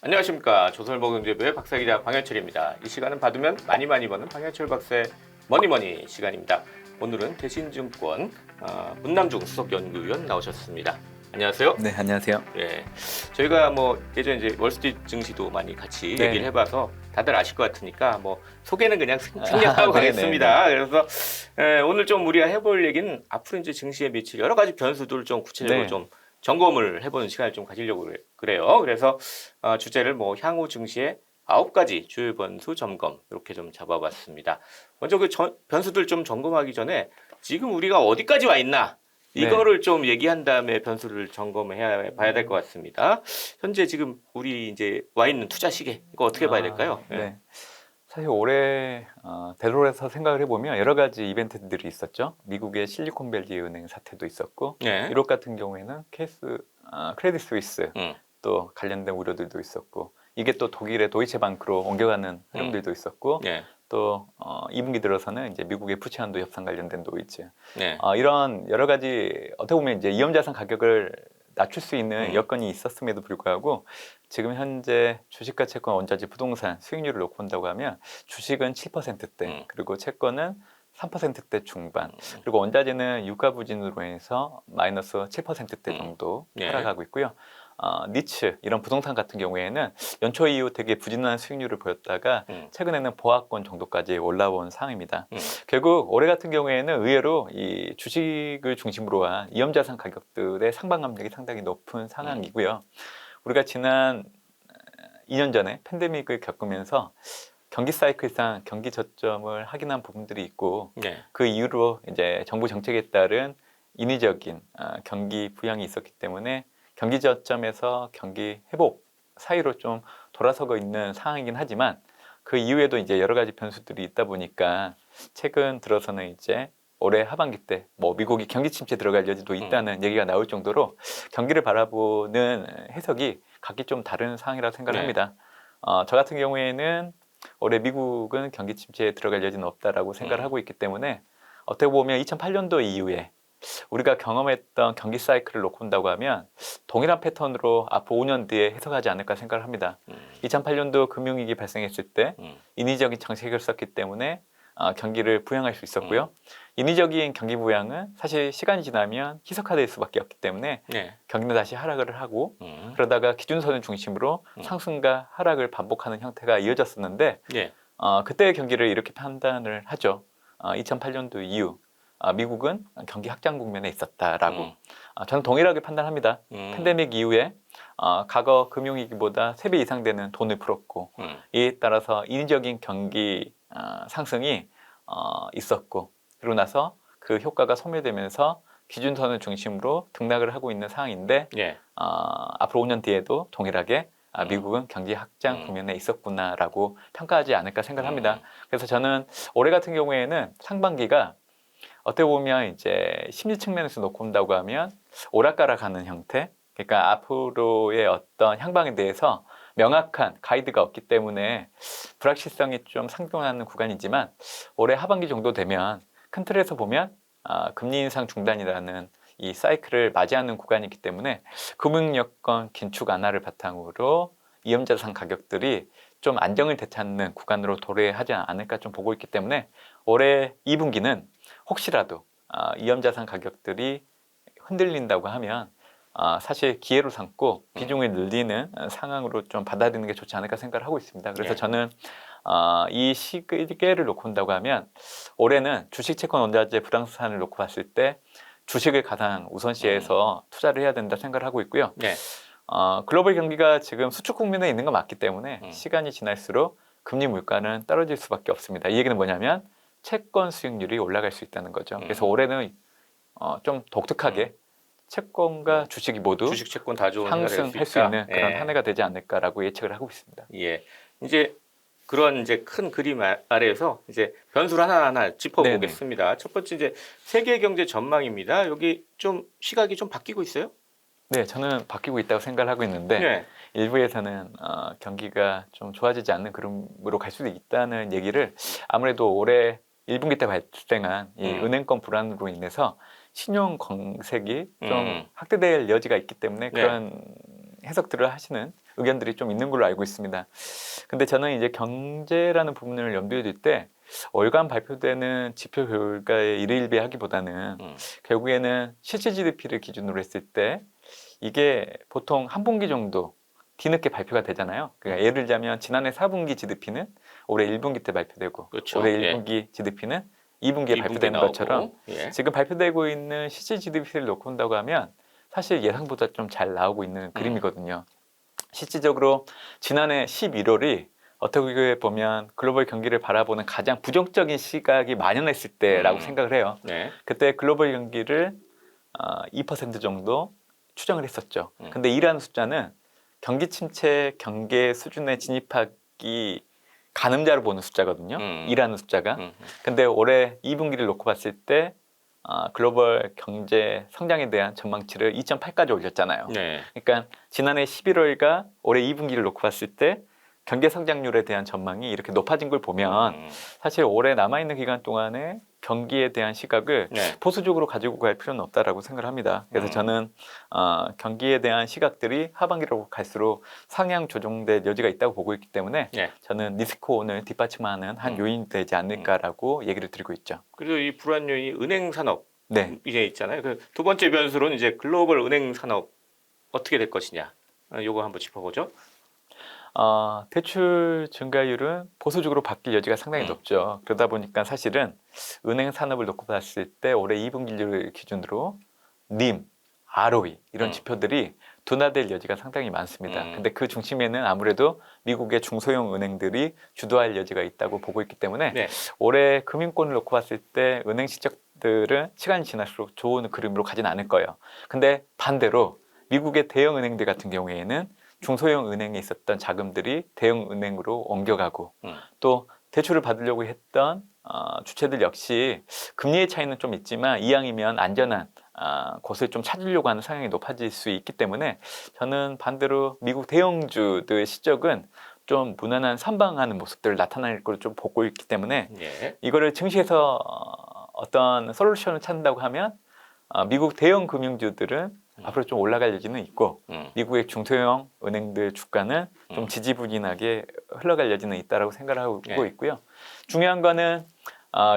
안녕하십니까. 조선일보경제부의 박사기자 방현철입니다. 이 시간은 받으면 많이 버는 방현철 박사의 머니머니 시간입니다. 오늘은 대신증권 문남중 수석연구위원 나오셨습니다. 안녕하세요. 네, 안녕하세요. 예, 저희가 예전에 이제 월스트리트 증시도 많이 같이 네. 얘기를 해봐서 다들 아실 것 같으니까 소개는 그냥 생략하고 네네네. 가겠습니다. 그래서 오늘 좀 우리가 해볼 얘기는 앞으로 이제 증시에 미칠 여러 가지 변수들을 좀 구체적으로 네. 좀 점검을 해보는 시간을 좀 가지려고 그래요. 그래서 주제를 향후 증시의 9가지 주요 변수 점검 이렇게 좀 잡아봤습니다. 먼저 그 변수들 좀 점검하기 전에 지금 우리가 어디까지 와 있나 이거를 좀 얘기한 다음에 변수를 점검해 봐야 될 것 같습니다. 현재 지금 우리 이제 와 있는 투자 시계 이거 어떻게 봐야 될까요? 네. 사실 올해 되돌아서 생각을 해보면 여러 가지 이벤트들이 있었죠. 미국의 실리콘밸리 은행 사태도 있었고, 네. 유럽 같은 경우에는 크레딧 스위스 또 관련된 우려들도 있었고, 이게 또 독일의 도이체방크로 옮겨가는 흐름들도 있었고, 네. 또 2분기 들어서는 이제 미국의 푸치한도 협상 관련된 도이체, 네. 이런 여러 가지 어떻게 보면 이제 위험자산 가격을 낮출 수 있는 여건이 있었음에도 불구하고 지금 현재 주식과 채권, 원자재, 부동산 수익률을 놓고 본다고 하면 주식은 7%대 그리고 채권은 3%대 중반 그리고 원자재는 유가 부진으로 인해서 마이너스 7%대 정도 하락하고 있고요. 니츠 이런 부동산 같은 경우에는 연초 이후 되게 부진한 수익률을 보였다가 최근에는 보합권 정도까지 올라온 상황입니다. 결국 올해 같은 경우에는 의외로 이 주식을 중심으로 한 위험자산 가격들의 상반감력이 상당히 높은 상황이고요. 우리가 지난 2년 전에 팬데믹을 겪으면서 경기 사이클상 경기 저점을 확인한 부분들이 있고 그 이후로 이제 정부 정책에 따른 인위적인 경기 부양이 있었기 때문에 경기 저점에서 경기 회복 사이로 좀 돌아서고 있는 상황이긴 하지만 그 이후에도 이제 여러 가지 변수들이 있다 보니까 최근 들어서는 이제 올해 하반기 때 미국이 경기 침체 들어갈 여지도 있다는 얘기가 나올 정도로 경기를 바라보는 해석이 각기 좀 다른 상황이라고 생각을 합니다. 저 같은 경우에는 올해 미국은 경기 침체에 들어갈 여지는 없다라고 생각을 하고 있기 때문에 어떻게 보면 2008년도 이후에 우리가 경험했던 경기 사이클을 놓고 본다고 하면 동일한 패턴으로 앞으로 5년 뒤에 해석하지 않을까 생각을 합니다. 2008년도 금융위기 발생했을 때 인위적인 정책을 썼기 때문에 경기를 부양할 수 있었고요. 인위적인 경기 부양은 사실 시간이 지나면 희석화될 수밖에 없기 때문에 경기는 다시 하락을 하고 그러다가 기준선을 중심으로 상승과 하락을 반복하는 형태가 이어졌었는데 그때의 경기를 이렇게 판단을 하죠. 2008년도 이후 미국은 경기 확장 국면에 있었다라고 저는 동일하게 판단합니다. 팬데믹 이후에 과거 금융위기보다 3배 이상 되는 돈을 풀었고 이에 따라서 인위적인 경기 상승이 있었고 그러고 나서 그 효과가 소멸되면서 기준선을 중심으로 등락을 하고 있는 상황인데 앞으로 5년 뒤에도 동일하게 미국은 경기 확장 국면에 있었구나라고 평가하지 않을까 생각합니다. 그래서 저는 올해 같은 경우에는 상반기가 어떻게 보면 이제 심리 측면에서 놓고 본다고 하면 오락가락하는 형태, 그러니까 앞으로의 어떤 향방에 대해서 명확한 가이드가 없기 때문에 불확실성이 좀 상승하는 구간이지만 올해 하반기 정도 되면 큰 틀에서 보면 금리 인상 중단이라는 이 사이클을 맞이하는 구간이기 때문에 금융여건 긴축 완화를 바탕으로 위험자산 가격들이 좀 안정을 되찾는 구간으로 도래하지 않을까 좀 보고 있기 때문에 올해 2분기는 혹시라도 위험자산 가격들이 흔들린다고 하면 사실 기회로 삼고 비중을 늘리는 상황으로 좀 받아들이는 게 좋지 않을까 생각을 하고 있습니다. 그래서 저는 이 시기를 놓고 본다고 하면 올해는 주식, 채권, 원자재, 부동산을 놓고 봤을 때 주식을 가장 우선시해서 투자를 해야 된다 생각을 하고 있고요. 글로벌 경기가 지금 수축 국면에 있는 건 맞기 때문에 시간이 지날수록 금리 물가는 떨어질 수밖에 없습니다. 이 얘기는 뭐냐면 채권 수익률이 올라갈 수 있다는 거죠. 그래서 올해는 좀 독특하게 채권과 주식이 모두 주식, 채권 다 좋은 해가 될 수 상승할 수 있다. 있는 그런 한 해가 되지 않을까라고 예측을 하고 있습니다. 이제 그런 이제 큰 그림 아래에서 이제 변수를 하나하나 짚어보겠습니다. 첫 번째 이제 세계 경제 전망입니다. 여기 좀 시각이 좀 바뀌고 있어요? 네, 저는 바뀌고 있다고 생각을 하고 있는데 일부에서는 경기가 좀 좋아지지 않는 그림으로 갈 수도 있다는 얘기를 아무래도 올해 1분기 때 발생한 이 은행권 불안으로 인해서 신용 건색이 좀 확대될 여지가 있기 때문에 그런 해석들을 하시는 의견들이 좀 있는 걸로 알고 있습니다. 근데 저는 이제 경제라는 부분을 염두에 둘 때 월간 발표되는 지표 결과에 일희일비하기보다는 결국에는 실질 GDP를 기준으로 했을 때 이게 보통 한 분기 정도 뒤늦게 발표가 되잖아요. 그러니까 예를 들자면 지난해 4분기 GDP는 올해 1분기 때 발표되고 그렇죠. 올해 예. 1분기 GDP는 2분기에 2분기 발표되는 나오고, 것처럼 예. 지금 발표되고 있는 실질 GDP를 놓고 본다고 하면 사실 예상보다 좀 잘 나오고 있는 그림이거든요. 실질적으로 지난해 11월이 어떻게 보면 글로벌 경기를 바라보는 가장 부정적인 시각이 만연했을 때라고 생각을 해요. 네. 그때 글로벌 경기를 2% 정도 추정을 했었죠. 음. 근데 이라는 숫자는 경기 침체 경계 수준에 진입하기 가늠자로 보는 숫자거든요. 이라는 숫자가. 근데 올해 2분기를 놓고 봤을 때 글로벌 경제 성장에 대한 전망치를 2.8까지 올렸잖아요. 네. 그러니까 지난해 11월과 올해 2분기를 놓고 봤을 때 경제 성장률에 대한 전망이 이렇게 높아진 걸 보면 사실 올해 남아있는 기간 동안에 경기에 대한 시각을 네. 보수적으로 가지고 갈 필요는 없다라고 생각을 합니다. 그래서 저는 경기에 대한 시각들이 하반기로 갈수록 상향 조정될 여지가 있다고 보고 있기 때문에 네. 저는 리스크온을 뒷받침하는 한 요인이 되지 않을까라고 얘기를 드리고 있죠. 그래서 이 불안 요인이 은행 산업 네. 이제 있잖아요. 그 두 번째 변수로는 이제 글로벌 은행 산업 어떻게 될 것이냐. 요거 한번 짚어보죠. 대출 증가율은 보수적으로 바뀔 여지가 상당히 높죠. 그러다 보니까 사실은 은행 산업을 놓고 봤을 때 올해 2분기를 기준으로 님, ROE 이런 지표들이 둔화될 여지가 상당히 많습니다. 근데 그 중심에는 아무래도 미국의 중소형 은행들이 주도할 여지가 있다고 보고 있기 때문에 네. 올해 금융권을 놓고 봤을 때 은행 실적들은 시간이 지날수록 좋은 그림으로 가진 않을 거예요. 근데 반대로 미국의 대형 은행들 같은 경우에는 중소형 은행에 있었던 자금들이 대형 은행으로 옮겨가고 또 대출을 받으려고 했던 주체들 역시 금리의 차이는 좀 있지만 이왕이면 안전한 곳을 좀 찾으려고 하는 성향이 높아질 수 있기 때문에 저는 반대로 미국 대형주들의 실적은 좀 무난한 선방하는 모습들을 나타낼 걸 좀 보고 있기 때문에 예. 이거를 증시에서 어떤 솔루션을 찾는다고 하면 미국 대형 금융주들은 앞으로 좀 올라갈 여지는 있고 미국의 중소형 은행들 주가는 좀 지지부진하게 흘러갈 여지는 있다라고 생각을 하고 있고요. 중요한 거는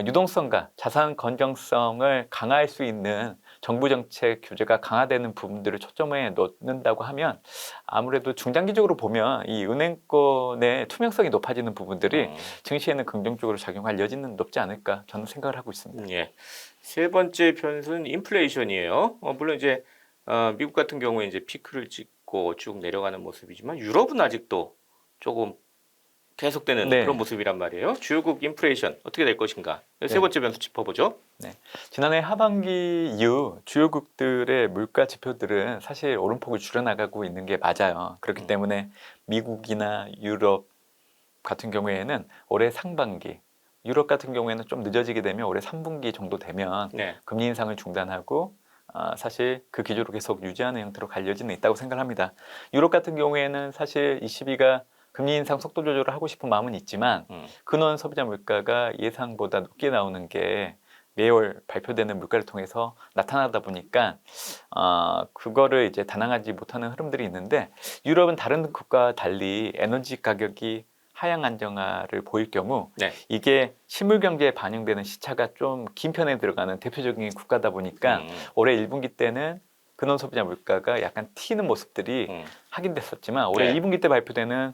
유동성과 자산 건전성을 강화할 수 있는 정부 정책 규제가 강화되는 부분들을 초점에 놓는다고 하면 아무래도 중장기적으로 보면 이 은행권의 투명성이 높아지는 부분들이 증시에는 긍정적으로 작용할 여지는 높지 않을까 저는 생각을 하고 있습니다. 예. 세 번째 변수는 인플레이션이에요. 물론 이제 미국 같은 경우에 이제 피크를 찍고 쭉 내려가는 모습이지만 유럽은 아직도 조금 계속되는 네. 그런 모습이란 말이에요. 주요국 인플레이션 어떻게 될 것인가. 세 번째 변수 짚어보죠. 네. 지난해 하반기 이후 주요국들의 물가 지표들은 사실 오름폭을 줄여나가고 있는 게 맞아요. 그렇기 때문에 미국이나 유럽 같은 경우에는 올해 상반기, 유럽 같은 경우에는 좀 늦어지게 되면 올해 3분기 정도 되면 네. 금리 인상을 중단하고 사실 그 기조로 계속 유지하는 형태로 갈 여지는 있다고 생각합니다. 유럽 같은 경우에는 사실 ECB가 금리 인상 속도 조절을 하고 싶은 마음은 있지만 근원 소비자 물가가 예상보다 높게 나오는 게 매월 발표되는 물가를 통해서 나타나다 보니까 그거를 이제 단항하지 못하는 흐름들이 있는데 유럽은 다른 국가와 달리 에너지 가격이 하향 안정화를 보일 경우 네. 이게 실물 경제에 반영되는 시차가 좀 긴 편에 들어가는 대표적인 국가다 보니까 올해 1분기 때는 근원 소비자 물가가 약간 튀는 모습들이 확인됐었지만 올해 네. 2분기 때 발표되는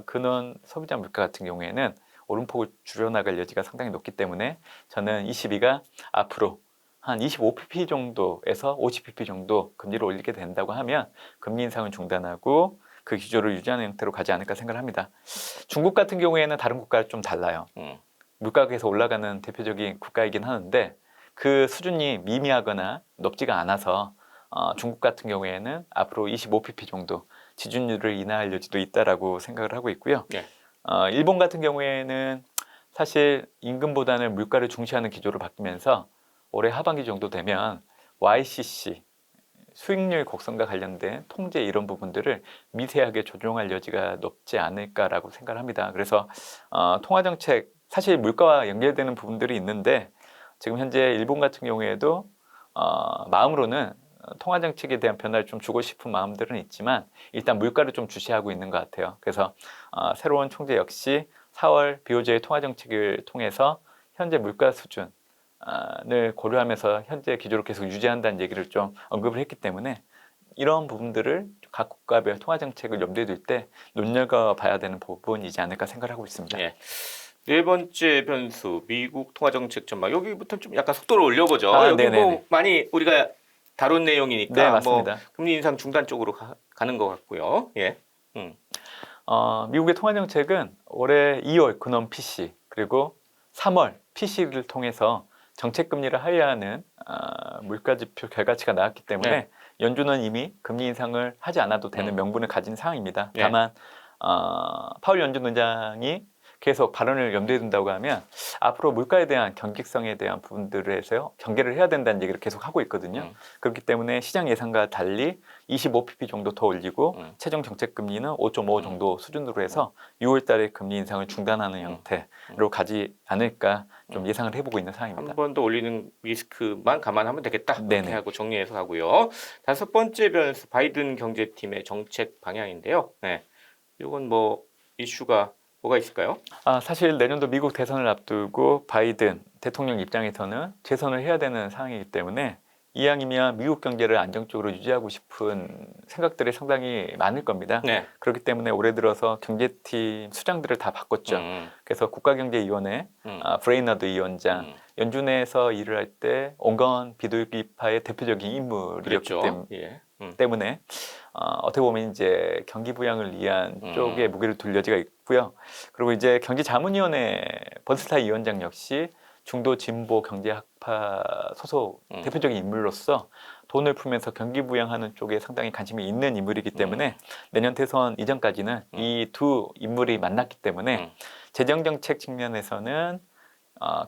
근원 소비자 물가 같은 경우에는 오름폭을 줄여나갈 여지가 상당히 높기 때문에 저는 ECB가 앞으로 한 25pp 정도에서 50pp 정도 금리를 올리게 된다고 하면 금리 인상을 중단하고 그 기조를 유지하는 형태로 가지 않을까 생각을 합니다. 중국 같은 경우에는 다른 국가와 좀 달라요. 물가가 계속 올라가는 대표적인 국가이긴 하는데 그 수준이 미미하거나 높지가 않아서 중국 같은 경우에는 앞으로 25pp 정도 지준율을 인하할 여지도 있다라고 생각을 하고 있고요. 네. 일본 같은 경우에는 사실 임금보다는 물가를 중시하는 기조로 바뀌면서 올해 하반기 정도 되면 YCC 수익률 곡선과 관련된 통제 이런 부분들을 미세하게 조정할 여지가 높지 않을까라고 생각을 합니다. 그래서 통화정책 사실 물가와 연결되는 부분들이 있는데 지금 현재 일본 같은 경우에도 마음으로는 통화 정책에 대한 변화를 좀 주고 싶은 마음들은 있지만 일단 물가를 좀 주시하고 있는 것 같아요. 그래서 새로운 총재 역시 4월 BOJ의 통화 정책을 통해서 현재 물가 수준을 고려하면서 현재 기조를 계속 유지한다는 얘기를 좀 언급을 했기 때문에 이런 부분들을 각 국가별 통화 정책을 염두에 둘 때 눈여겨봐야 되는 부분이지 않을까 생각하고 있습니다. 예. 네 번째 변수 미국 통화 정책 전망 여기부터 좀 약간 속도를 올려보죠. 여기 네네네. 뭐 많이 우리가 다룬 내용이니까 네, 뭐 맞습니다. 금리 인상 중단 쪽으로 가는 것 같고요. 예. 미국의 통화 정책은 올해 2월 근원 PC 그리고 3월 PC를 통해서 정책 금리를 하회하는 물가지표 결과치가 나왔기 때문에 네. 연준은 이미 금리 인상을 하지 않아도 되는 음. 명분을 가진 상황입니다. 네. 다만 파월 연준 의장이 계속 발언을 염두에 둔다고 하면 앞으로 물가에 대한 경직성에 대한 부분들에서 경계를 해야 된다는 얘기를 계속 하고 있거든요. 그렇기 때문에 시장 예상과 달리 25pp 정도 더 올리고 최종 정책 금리는 5.5 정도 수준으로 해서 6월 달에 금리 인상을 중단하는 형태로 가지 않을까 좀 예상을 해보고 있는 상황입니다. 한 번 더 올리는 리스크만 감안하면 되겠다. 네네. 이렇게 하고 정리해서 가고요. 다섯 번째 변수 바이든 경제팀의 정책 방향인데요. 네. 이건 뭐 이슈가 뭐가 있을까요? 사실 내년도 미국 대선을 앞두고 바이든 대통령 입장에서는 재선을 해야 되는 상황이기 때문에 이왕이면 미국 경제를 안정적으로 유지하고 싶은 생각들이 상당히 많을 겁니다. 네. 그렇기 때문에 올해 들어서 경제팀 수장들을 다 바꿨죠. 그래서 국가경제위원회 브레이너드 위원장 연준에서 일을 할 때 온건 비둘기파의 대표적인 인물이었기 그렇죠. 예. 때문에 어떻게 보면 이제 경기 부양을 위한 쪽에 무게를 둘 여지가 있고요. 그리고 이제 경제자문위원회 번스타인 위원장 역시 중도 진보 경제학파 소속 대표적인 인물로서 돈을 풀면서 경기 부양하는 쪽에 상당히 관심이 있는 인물이기 때문에 내년 대선 이전까지는 이 두 인물이 만났기 때문에 재정정책 측면에서는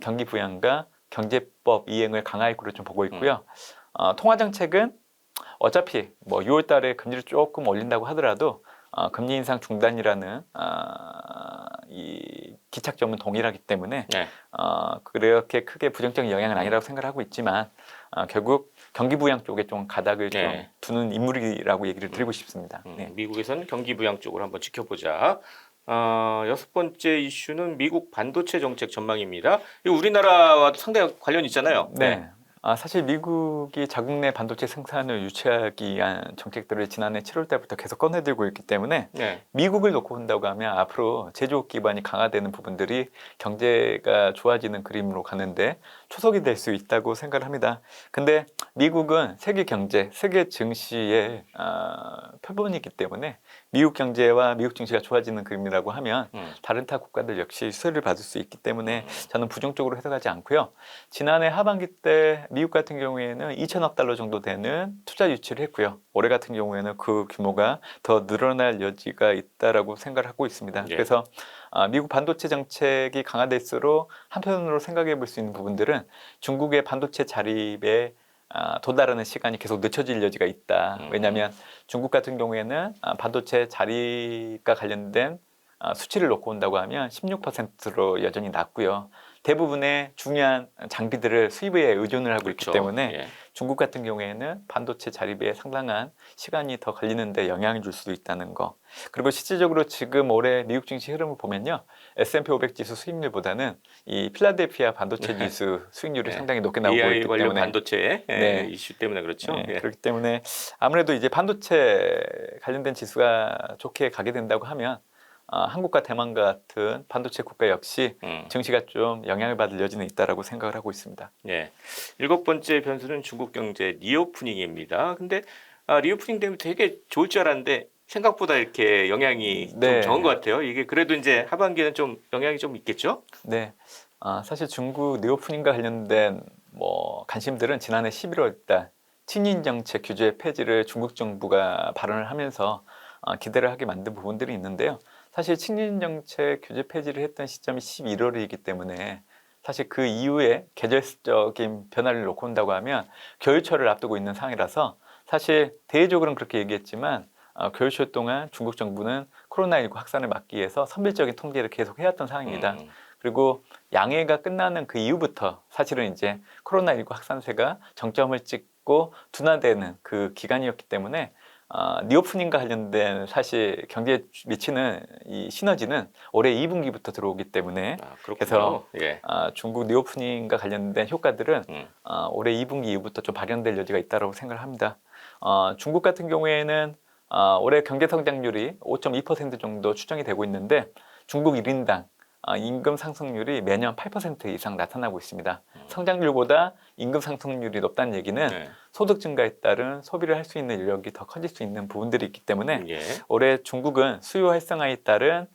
경기 부양과 경제법 이행을 강화할 거로 좀 보고 있고요. 통화정책은 어차피 뭐 6월 달에 금리를 조금 올린다고 하더라도 금리 인상 중단이라는 이 기착점은 동일하기 때문에 네. 그렇게 크게 부정적인 영향은 아니라고 생각하고 있지만 결국 경기 부양 쪽에 좀 가닥을 좀 네. 두는 인물이라고 얘기를 드리고 싶습니다. 네. 미국에서는 경기 부양 쪽으로 한번 지켜보자. 여섯 번째 이슈는 미국 반도체 정책 전망입니다. 이 우리나라와도 상당히 관련 있잖아요. 네. 사실 미국이 자국 내 반도체 생산을 유치하기 위한 정책들을 지난해 7월 달부터 계속 꺼내들고 있기 때문에 네. 미국을 놓고 본다고 하면 앞으로 제조업 기반이 강화되는 부분들이 경제가 좋아지는 그림으로 가는데 초석이 될 수 있다고 생각을 합니다. 근데 미국은 세계 경제, 세계 증시의 표본이기 때문에 미국 경제와 미국 증시가 좋아지는 그림이라고 하면 다른 타 국가들 역시 수혜를 받을 수 있기 때문에 저는 부정적으로 해석하지 않고요. 지난해 하반기 때 미국 같은 경우에는 2천억 달러 정도 되는 투자 유치를 했고요. 올해 같은 경우에는 그 규모가 더 늘어날 여지가 있다라고 생각을 하고 있습니다. 예. 그래서 미국 반도체 정책이 강화될수록 한편으로 생각해 볼 수 있는 부분들은 중국의 반도체 자립에 도달하는 시간이 계속 늦춰질 여지가 있다. 왜냐하면 중국 같은 경우에는 반도체 자립과 관련된 수치를 놓고 온다고 하면 16%로 여전히 낮고요. 대부분의 중요한 장비들을 수입에 의존을 하고 그렇죠. 있기 때문에 예. 중국 같은 경우에는 반도체 자립에 상당한 시간이 더 걸리는데 영향을 줄 수도 있다는 거. 그리고 실질적으로 지금 올해 미국 증시 흐름을 보면요. S&P 500 지수 수익률보다는 이 필라델피아 반도체 지수 수익률이 네. 상당히 높게 나오고 AI 있기 관련 때문에 반도체 네. 이슈 때문에 그렇죠. 네, 예. 그렇기 때문에 아무래도 이제 반도체 관련된 지수가 좋게 가게 된다고 하면 한국과 대만 같은 반도체 국가 역시 증시가 좀 영향을 받을 여지는 있다라고 생각을 하고 있습니다. 네. 일곱 번째 변수는 중국 경제 리오프닝입니다. 근데 리오프닝 되면 되게 좋을 줄 알았는데 생각보다 이렇게 영향이 좀 네. 적은 것 같아요. 이게 그래도 이제 하반기에는 좀 영향이 좀 있겠죠? 네, 사실 중국 리오프닝과 관련된 뭐 관심들은 지난해 11월 달 친인 정책 규제 폐지를 중국 정부가 발언을 하면서 기대를 하게 만든 부분들이 있는데요. 사실 친인 정책 규제 폐지를 했던 시점이 11월이기 때문에 사실 그 이후에 계절적인 변화를 놓고 온다고 하면 겨울철을 앞두고 있는 상황이라서 사실 대외적으로는 그렇게 얘기했지만 겨울철 동안 중국 정부는 코로나19 확산을 막기 위해서 선별적인 통제를 계속 해왔던 상황입니다. 그리고 양해가 끝나는 그 이후부터 사실은 이제 코로나19 확산세가 정점을 있고 둔화되는 그 기간이었기 때문에 리오프닝과 관련된 사실 경제에 미치는 이 시너지는 올해 2분기부터 들어오기 때문에 그렇군요. 그래서 예. 중국 리오프닝과 관련된 효과들은 음. 올해 2분기 이후부터 좀 발현될 여지가 있다고 생각을 합니다. 중국 같은 경우에는 올해 경제 성장률이 5.2% 정도 추정이 되고 있는데 중국 1인당 임금 상승률이 매년 8% 이상 나타나고 있습니다. 성장률보다 임금 상승률이 높다는 얘기는 네. 소득 증가에 따른 소비를 할 수 있는 인력이 더 커질 수 있는 부분들이 있기 때문에 예. 올해 중국은 수요 활성화에 따른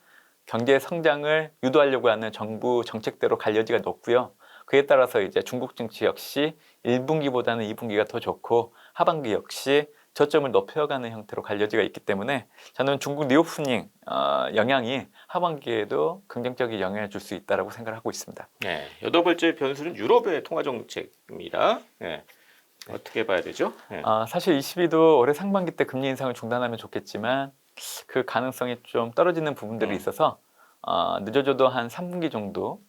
경제 성장을 유도하려고 하는 정부 정책대로 갈 여지가 높고요. 그에 따라서 이제 중국 증시 역시 1분기보다는 2분기가 더 좋고 하반기 역시 저점을 높여가는 형태로 갈 여지가 있기 때문에 저는 중국 리오프닝 영향이 하반기에도 긍정적인 영향을 줄 수 있다고 생각을 하고 있습니다. 네. 여덟 번째 변수는 유럽의 통화 정책입니다. 네. 어떻게 봐야 되죠? 네. 사실 ECB도 올해 상반기 때 금리 인상을 중단하면 좋겠지만 그 가능성이 좀 떨어지는 부분들이 있어서 늦어져도 한 3분기 정도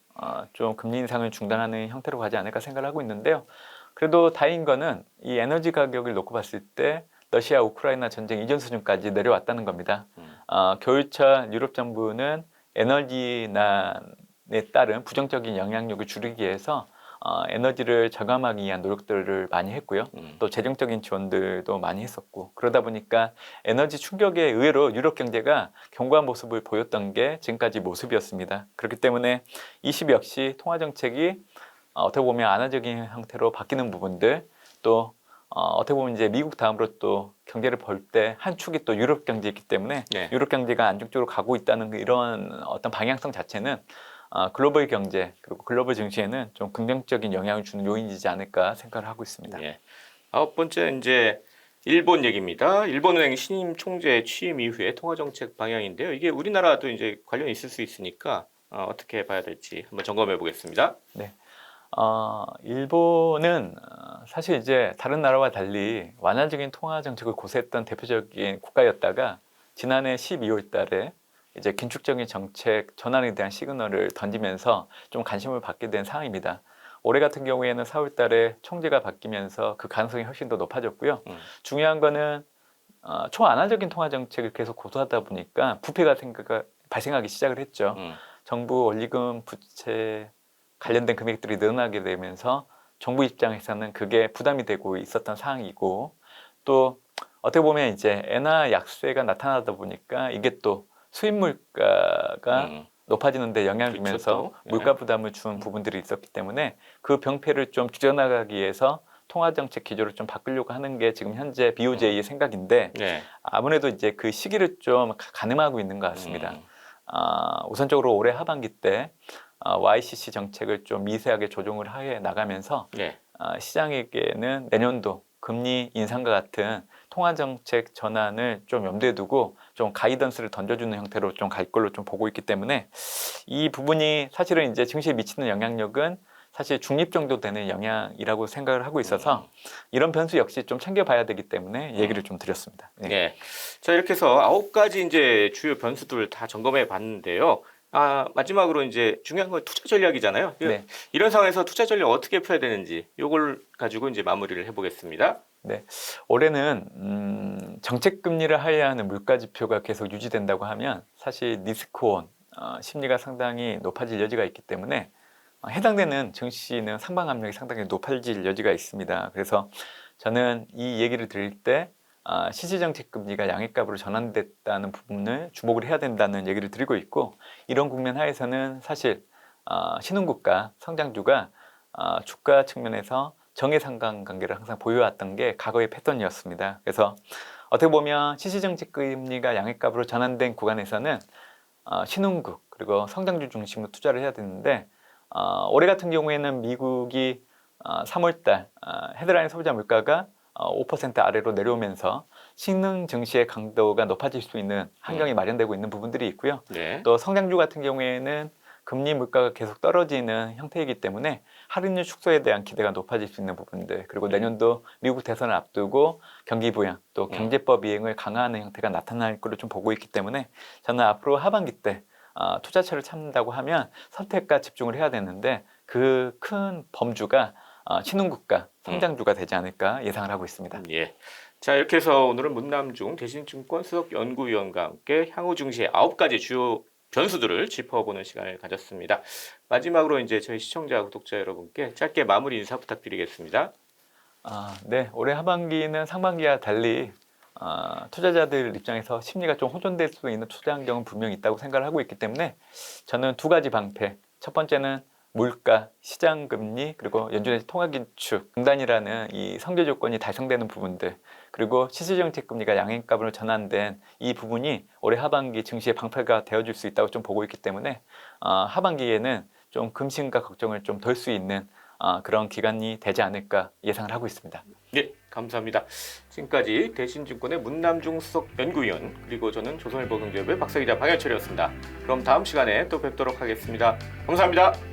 좀 금리 인상을 중단하는 형태로 가지 않을까 생각을 하고 있는데요. 그래도 다행인 거는 이 에너지 가격을 놓고 봤을 때 러시아 우크라이나 전쟁 이전 수준까지 내려왔다는 겁니다. 겨울철 유럽 정부는 에너지난에 따른 부정적인 영향력을 줄이기 위해서 에너지를 저감하기 위한 노력들을 많이 했고요. 또 재정적인 지원들도 많이 했었고 그러다 보니까 에너지 충격에 의외로 유럽 경제가 견고한 모습을 보였던 게 지금까지 모습이었습니다. 그렇기 때문에 20 역시 통화 정책이 어떻게 보면 안화적인 형태로 바뀌는 부분들 또 어떻게 보면 이제 미국 다음으로 또 경제를 볼 때 한 축이 또 유럽 경제이기 때문에 네. 유럽 경제가 안정적으로 가고 있다는 이런 어떤 방향성 자체는 글로벌 경제 그리고 글로벌 증시에는 좀 긍정적인 영향을 주는 요인이지 않을까 생각을 하고 있습니다. 예. 아홉 번째 이제 일본 얘기입니다. 일본은행 신임 총재 취임 이후에 통화 정책 방향인데요. 이게 우리나라도 이제 관련이 있을 수 있으니까 어떻게 봐야 될지 한번 점검해 보겠습니다. 네. 일본은 사실 이제 다른 나라와 달리 완화적인 통화 정책을 고수했던 대표적인 국가였다가 지난해 12월 달에 이제 긴축적인 정책 전환에 대한 시그널을 던지면서 좀 관심을 받게 된 상황입니다. 올해 같은 경우에는 4월 달에 총재가 바뀌면서 그 가능성이 훨씬 더 높아졌고요. 중요한 거는 초안화적인 통화 정책을 계속 고수하다 보니까 부패가 발생하기 시작을 했죠. 정부 원리금 부채 관련된 금액들이 늘어나게 되면서 정부 입장에서는 그게 부담이 되고 있었던 상황이고 또 어떻게 보면 이제 엔화 약세가 나타나다 보니까 이게 또 수입 물가가 높아지는 데 영향을 그렇죠, 주면서 또. 네. 물가 부담을 준 부분들이 있었기 때문에 그 병폐를 좀 줄여나가기 위해서 통화정책 기조를 좀 바꾸려고 하는 게 지금 현재 BOJ의 생각인데 네. 아무래도 이제 그 시기를 좀 가늠하고 있는 것 같습니다. 우선적으로 올해 하반기 때 YCC 정책을 좀 미세하게 조정을 해 나가면서 네. 시장에게는 내년도 금리 인상과 같은 통화 정책 전환을 좀 염두에 두고 좀 가이던스를 던져주는 형태로 좀 갈 걸로 좀 보고 있기 때문에 이 부분이 사실은 이제 증시에 미치는 영향력은 사실 중립 정도 되는 영향이라고 생각을 하고 있어서 이런 변수 역시 좀 챙겨봐야 되기 때문에 얘기를 좀 드렸습니다. 네. 네. 자, 이렇게 해서 아홉 가지 이제 주요 변수들 다 점검해 봤는데요. 마지막으로 이제 중요한 건 투자 전략이잖아요. 네. 이런 상황에서 투자 전략 어떻게 펴야 되는지 요걸 가지고 이제 마무리를 해보겠습니다. 네, 올해는 정책 금리를 하회하는 물가 지표가 계속 유지된다고 하면 사실 리스크온 심리가 상당히 높아질 여지가 있기 때문에 해당되는 증시는 상방 압력이 상당히 높아질 여지가 있습니다. 그래서 저는 이 얘기를 드릴 때 시시정책 금리가 양액값으로 전환됐다는 부분을 주목을 해야 된다는 얘기를 드리고 있고 이런 국면 하에서는 사실 신흥국가 성장주가 주가 측면에서 정해상관 관계를 항상 보여왔던 게 과거의 패턴이었습니다. 그래서 어떻게 보면 시시정책 금리가 양액값으로 전환된 구간에서는 신흥국 그리고 성장주 중심으로 투자를 해야 되는데 올해 같은 경우에는 미국이 3월달 헤드라인 소비자 물가가 5% 아래로 내려오면서 신흥 증시의 강도가 높아질 수 있는 환경이 마련되고 있는 부분들이 있고요. 네. 또 성장주 같은 경우에는 금리 물가가 계속 떨어지는 형태이기 때문에 할인율 축소에 대한 기대가 높아질 수 있는 부분들 그리고 내년도 미국 대선을 앞두고 경기 부양 또 경제법 이행을 강화하는 형태가 나타날 것으로 좀 보고 있기 때문에 저는 앞으로 하반기 때 투자처를 찾는다고 하면 선택과 집중을 해야 되는데 그 큰 범주가 신흥국가 성장주가 되지 않을까 예상을 하고 있습니다. 예. 자, 이렇게 해서 오늘은 문남중 대신증권 수석연구위원과 함께 향후 증시의 9가지 주요 변수들을 짚어보는 시간을 가졌습니다. 마지막으로 이제 저희 시청자, 구독자 여러분께 짧게 마무리 인사 부탁드리겠습니다. 네, 올해 하반기는 상반기와 달리 투자자들 입장에서 심리가 좀 혼돈될 수 있는 투자 환경은 분명히 있다고 생각을 하고 있기 때문에 저는 두 가지 방패, 첫 번째는 물가, 시장금리, 그리고 연준의 통화긴축, 중단이라는 이 선계 조건이 달성되는 부분들, 그리고 시세정책금리가 양행감으로 전환된 이 부분이 올해 하반기 증시의 방패가 되어줄 수 있다고 좀 보고 있기 때문에 하반기에는 좀 금심과 걱정을 좀 덜 수 있는 그런 기간이 되지 않을까 예상을 하고 있습니다. 네, 감사합니다. 지금까지 대신증권의 문남중 수석연구위원, 그리고 저는 조선일보 경제부의 박사기자 방현철이었습니다. 그럼 다음 시간에 또 뵙도록 하겠습니다. 감사합니다.